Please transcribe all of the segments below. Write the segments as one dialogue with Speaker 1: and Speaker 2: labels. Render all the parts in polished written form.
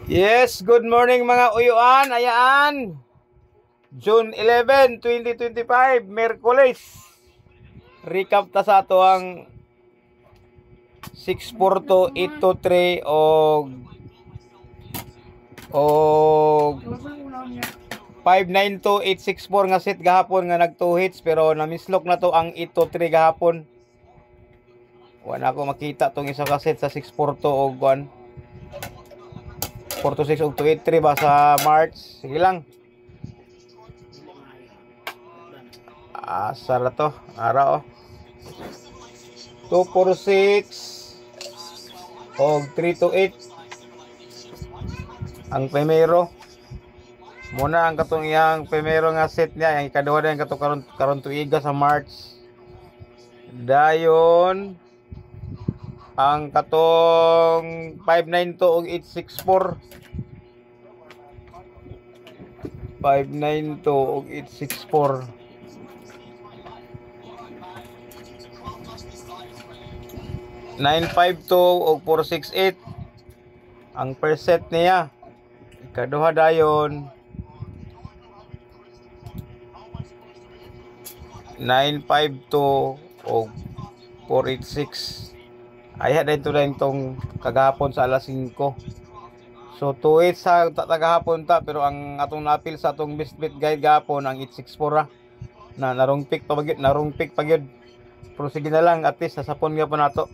Speaker 1: Yes, good morning mga uyuan. Ayaan. June 11, 2025, Merkules. Recap ta sa ato ang 642, 823 og 592, 864 nga set gahapon nga nag 2 hits pero namislok na to ang 823 gahapon. Wala ko makita tong isa ka set sa 642 og 426 og 283 ba sa March. Sige lang. Asa na to? Ara 246 og 328 ang primero. Muna ang katong iyang primero nga set niya, ang ikaduha na yung katong karon tuiga sa March. Dayon ang katong 592 og 864. 592 og 864. og 468 ang per set niya. Ikaduha dayon 952 og 486. Ayha na ito na itong kagahapon sa alas 5. So 2-8 sa tagahapon ta, pero ang atong napil sa atong best bet guide gahapon ang 864 na narong pick pagyud. Pero sige na lang, at least nasapon nga po nato.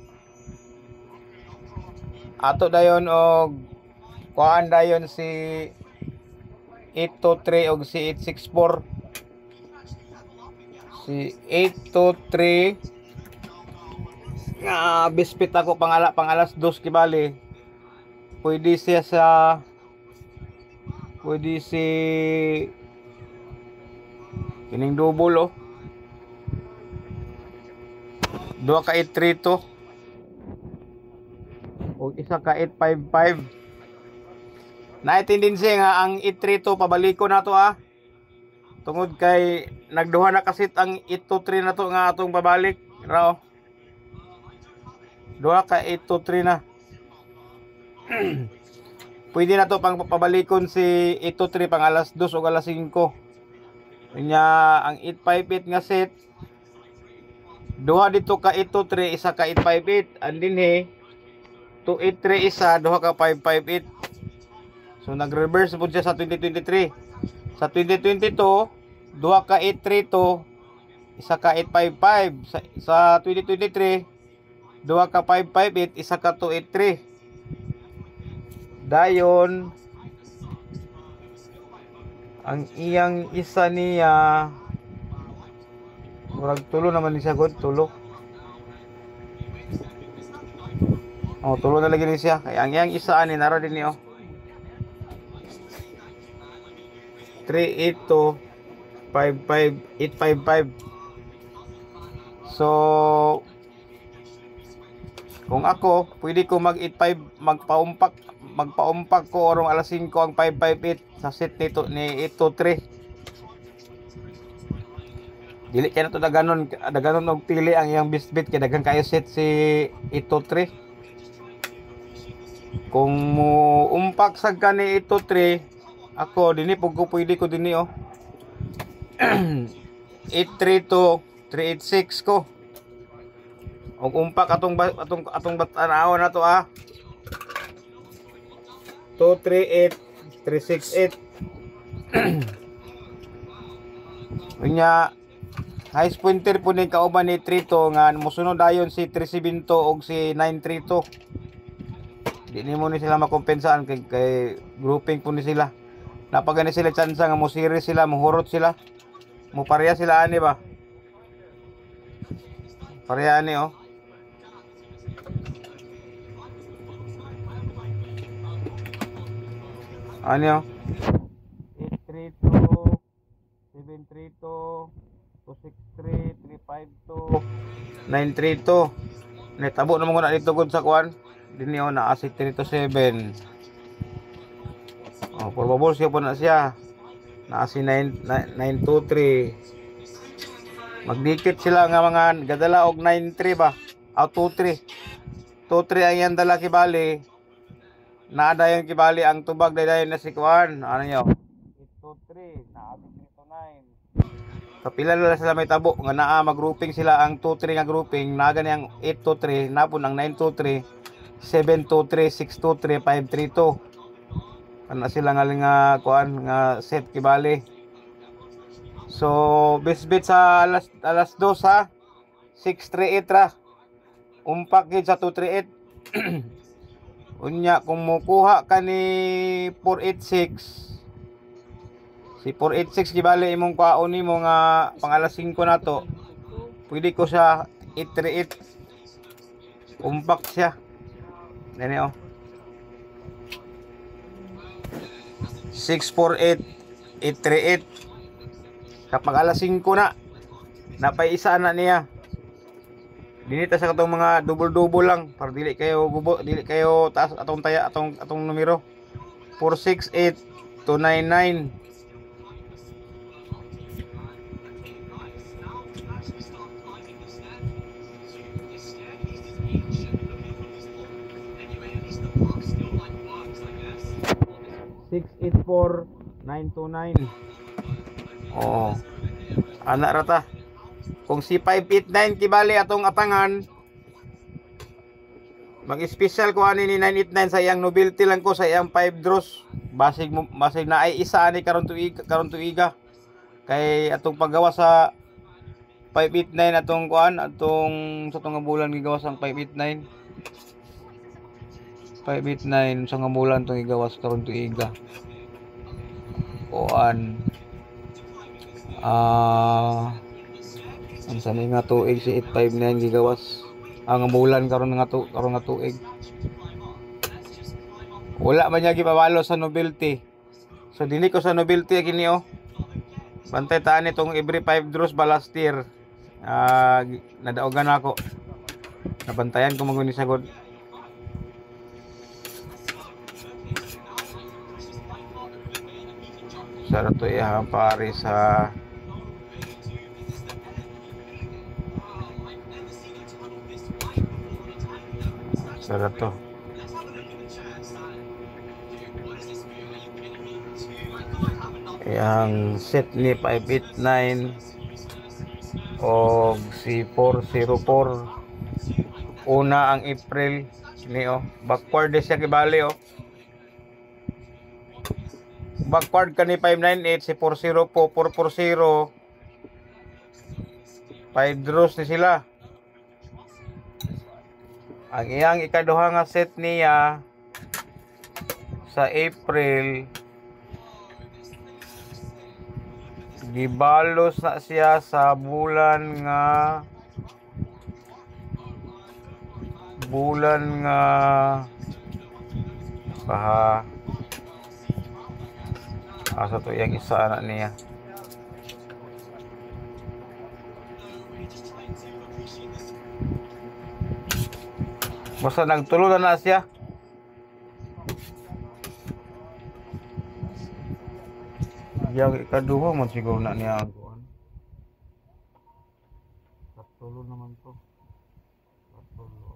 Speaker 1: Ato dayon og kuan dayon si 823 og si 864. Si 823 nga bispit ako pang alas 2 kibali. Pwede si kining double duha ka 832 o isa ka 855. Naintindihan nga ang 832 pabaliko na to tungod kay nagduha na kasit ang 823 na to nga atong babalik raw. Duha ka 823 na. Pwede na to pang pabalikon si 823 pang alas 2 o alas 5. Nya ang 858 nga set. Duha dito ka 823, isa ka 858. Andin 283 isa, duha ka 558. So nag-reverse po siya sa 2023. Sa 2022, duha ka 832, isa ka 855. Sa 2023, duha ka 558, isa ka 283. Dayon ang iyang isa niya murag tulo naman ni siya god, tulo. Tulo na lagi ni siya. Kaya ang iyang isa ani naro din niyo. 382 55855. So kung ako, pwede ko mag-85, magpaumpak ko orong alas 5 ang 558 sa set nito ni 823. Dili kaya na ito daganon og pili ang iyang best bet kaya dagang kayo set si 823. Kung mo umpak sa kani 823, ako dini pwede ko dini 832 386 ko. Og umpak atong batan-aw na to 238 368. Unya highest pointer po ni kauban ni 32 nga mosunod dayon si 372 og si 932. Di mo ni sila makompensaan kay grouping po ni sila. Napagani sila chance nga mo series sila, mohurot sila. Mo pareha sila ani ba? Pareha ani Ano 832 732 263 352 932. Netabo na mo na dito gud sa kuan. Dini na asi 327. Probable siya po na siya. Na asi 923. Magdikit sila nga mga gadala og 93 ba? 23. 23 ang yan dala kibali. Naada yung kibali ang tubag daydayon na si Kuan. Ano nyo? 823 na 329. Kapila na sila may tabo nga naa mag-grouping sila ang 23 nga grouping na gani ang 823 napon ang 923 723 623 532. Ana sila nga Kuan nga set kibali. So bisbit sa alas 2 ha. 638 ra. Umpak gid sa 238. Unya kung mukuha ka ni 486, si 486 gibali imong kaon nimo nga pang alas 5 nato, pwede ko sa 838. Umpak siya. Dani oh. 648 838. Kapag alas 5 na napay isa na niya. Dinita sa katong mga double lang para dili kayo gubo, dili kayo taas atong taya atong numero. 468 299. $684,929. Oh. Ana rata. Kung si 589 kibali atong atangan, mag-special ko ani ni 989 sa iyang novelty lang ko sa iyang 5 draws. Basig na ay isa ani karon tuiga. Kay atong paggawa sa 589 atong kuan atong sa tong bulan gigawas ang 589. 589 sa bulan tong gigawas karon tuiga. Kuan ang sanay nga tuig si 859 gigawas ang bulan karon nga tuig. Wala man niya gipabalo sa novelty. So dili ko sa novelty kini oh. Bantay taan itong every 5 draws ba last year. Nadaogan ako. Nabantayan ko maguni sagod. Sara to ihang pare sa Sara to. Yang set ni 589 o si 404. Una ang April ni oh. Backward siya kibali oh. Backward ka ni 598 si 40 po 440. 5 draws ni sila. Ang iyang ikaduha nga set niya sa April gibalos na siya sa bulan nga baha asa to yang isa anak niya. Basta nagtulo na siya. Yang ikaduha man siguro na niya ang kuan. Tulo naman to. Tulo.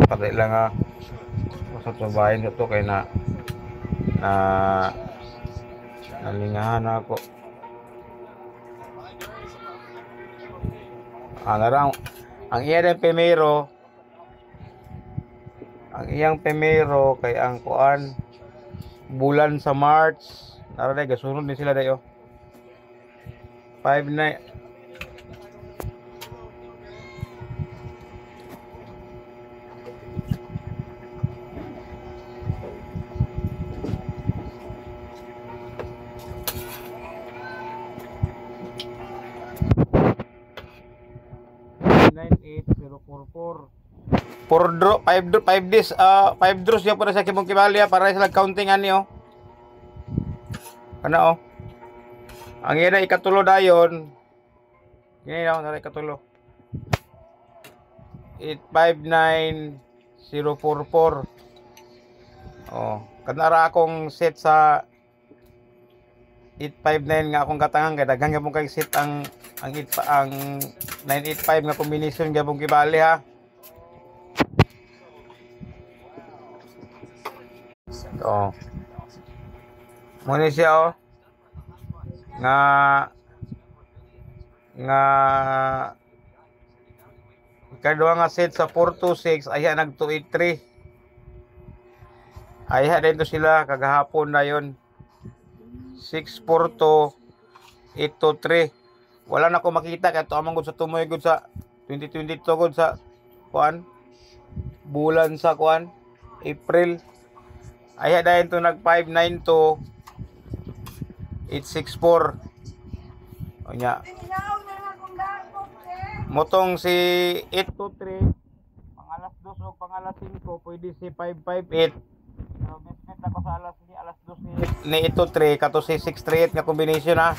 Speaker 1: Pati lang basta tubahin ito kay nalingahan ako. Ang iyang primero kay ang kuan bulan sa March naraday gasunod ni sila dayo 59 98044 5 days 5 draws ya para sa kimong kibalya para sa counting ani oh. Kana oh. Ang ina ikatulo dayon. Kini daw na ikatulo. 859044. Oh, kanara akong set sa 859 nga akong katangan kay daghang gyapon kay set ang 985 nga combination gyapon kibali ha. So, muna siya nga ikaduha nga set sa 426 ayha nag 283. Ayha din to sila kagahapon na yon 642 823. Wala na ko makita kay to amang gud sa tumoy gud sa 2022 gud sa kuan bulan sa kuan April. Ayha dayon to nag 592 864. Onya. Motong si 823 pangalas 2 o pangalas 5 pwede si 558. Pero bisbit ako sa alas 2 ni 823 kato si 638 nga combination ha.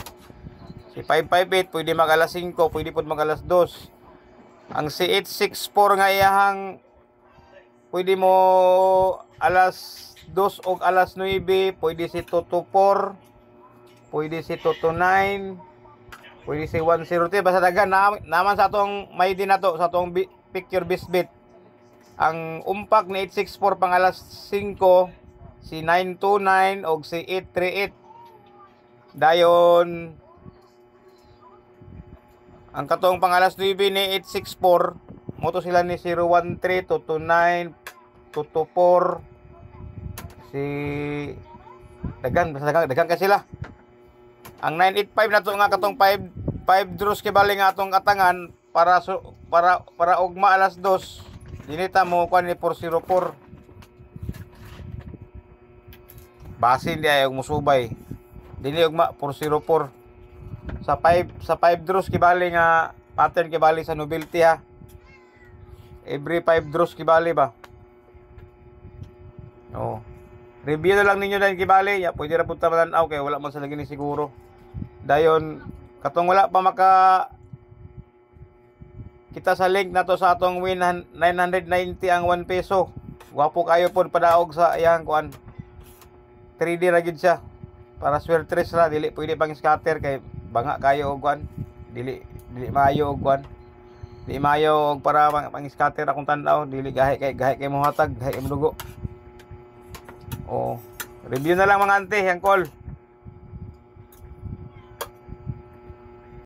Speaker 1: Si 558 pwede mag alas 5, pwede pud mag alas 2. Ang si 864 nga iyahang pwede mo alas 2 o alas 9, pwede si 224, pwede si 229, pwede si 103. Basta dagan naman sa atong may din na to sa atong picture bisbit. Ang umpak ni 864 pang alas 5 si 929 og si 838. Dayon ang katong pang alas 9 ni 864 moto sila ni 013, 229, 224 si dagan basta dagan ka sila. Ang 985 na to nga katong 5 draws kibali nga atong katangan para ugma alas 2. Dinita mo kuan ni 404. Basin di ay musubay. Dili ugma 404. Sa 5 draws kibali nga pattern kibali sa novelty ha. Every 5 draws kibali ba? Oh. Review na lang ninyo dahil kibali. Ya, pwede ra punta matanaw kay wala man sa lagi ni siguro. Dayon katong wala pa maka kita sa link na to sa atong win 990 ang 1 peso. Wapo kayo pod padaog sa iyang kuan. 3D ra gid siya. Para swerte ra dili pwede pang scatter kay banga kayo og kuan. Dili maayo og kuan. Di maayo og para pang scatter akong tan-aw, dili gahi kay mo hatag, gahi mo dugo. Oh, review na lang mga ante, yang call.